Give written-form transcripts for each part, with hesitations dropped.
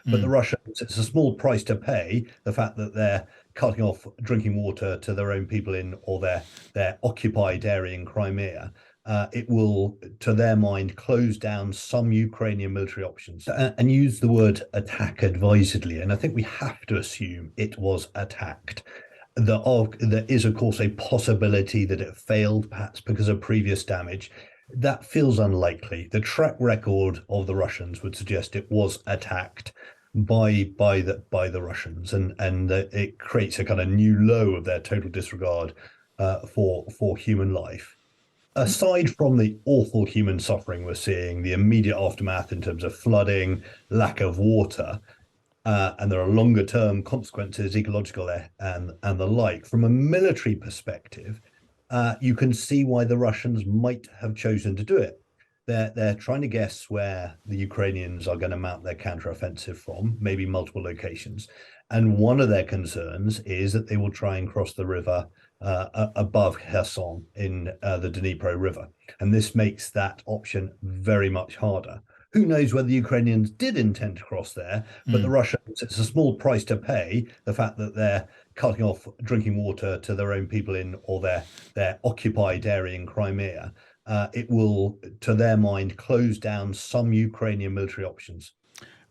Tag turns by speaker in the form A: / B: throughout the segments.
A: But the
B: Mm.
A: Russians, it's a small price to pay, the fact that they're cutting off drinking water to their own people in or their occupied area in Crimea. It will, to their mind, close down some Ukrainian military options and use the word attack advisedly. And I think we have to assume it was attacked. There is, of course, a possibility that it failed, perhaps because of previous damage. That feels unlikely. The track record of the Russians would suggest it was attacked by the Russians, and it creates a kind of new low of their total disregard for human life. Aside from the awful human suffering we're seeing, the immediate aftermath in terms of flooding, lack of water, and there are longer term consequences, ecological and the like. From a military perspective, you can see why the Russians might have chosen to do it. They're trying to guess where the Ukrainians are going to mount their counteroffensive from, maybe multiple locations. And one of their concerns is that they will try and cross the river above Kherson in the Dnipro River. And this makes that option very much harder. Who knows whether the Ukrainians did intend to cross there, but the
B: Mm.
A: Russians, it's a small price to pay, the fact that they're cutting off drinking water to their own people in or their occupied area in Crimea. It will, to their mind, close down some Ukrainian military options.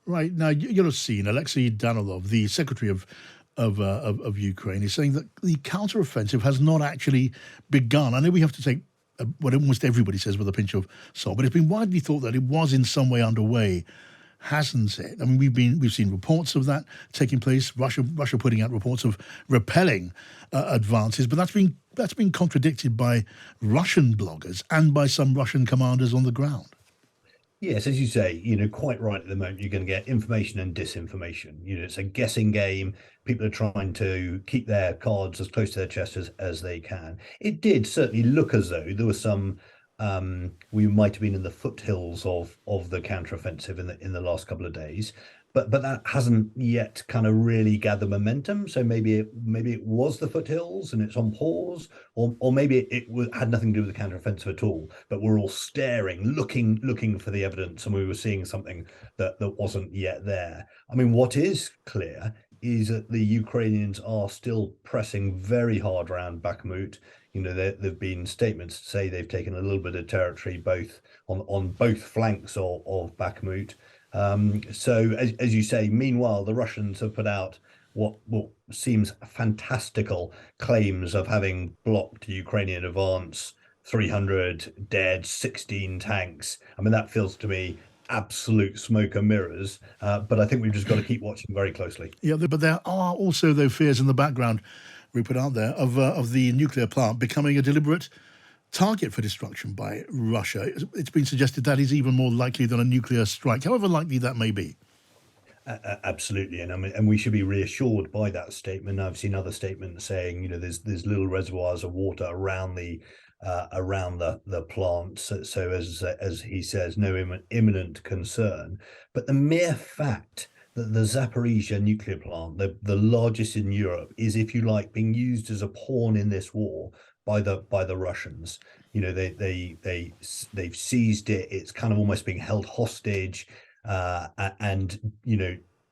B: Right now, you'll have seen Alexei Danilov, the secretary of Ukraine, is saying that the counteroffensive has not actually begun. I know we have to take what almost everybody says with a pinch of salt, but it's been widely thought that it was in some way underway, hasn't it? I mean, we've seen reports of that taking place. Russia putting out reports of repelling advances, but that's been contradicted by Russian bloggers and by some Russian commanders on the ground.
A: Yes, as you say, quite right at the moment, you're going to get information and disinformation. It's a guessing game. People are trying to keep their cards as close to their chest as they can. It did certainly look as though there was some we might have been in the foothills of the counteroffensive in the last couple of days. But that hasn't yet kind of really gathered momentum. So maybe it was the foothills and it's on pause, or maybe had nothing to do with the counteroffensive at all. But we're all staring, looking for the evidence, and we were seeing something that wasn't yet there. I mean, what is clear is that the Ukrainians are still pressing very hard around Bakhmut. There've been statements to say they've taken a little bit of territory both on both flanks of Bakhmut. So, as you say, meanwhile, the Russians have put out what seems fantastical claims of having blocked Ukrainian advance, 300 dead, 16 tanks. I mean, that feels to me absolute smoke and mirrors. But I think we've just got to keep watching very closely.
B: Yeah, but there are also though fears in the background, Rupert, out there of the nuclear plant becoming a deliberate target for destruction by Russia. It's been suggested that is even more likely than a nuclear strike, however likely that may be.
A: Absolutely, and I mean, and we should be reassured by that statement. I've seen other statements saying, there's little reservoirs of water around the plant. So as he says, no imminent concern. But the mere fact that the Zaporizhia nuclear plant, the largest in Europe, is, if you like, being used as a pawn in this war by the Russians. They've seized it. It's kind of almost being held hostage, and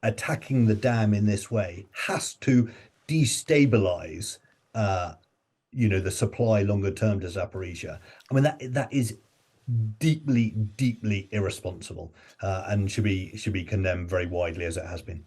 A: attacking the dam in this way has to destabilize the supply longer term to Zaporizhia. I mean, that is deeply, deeply irresponsible, and should be condemned very widely, as it has been.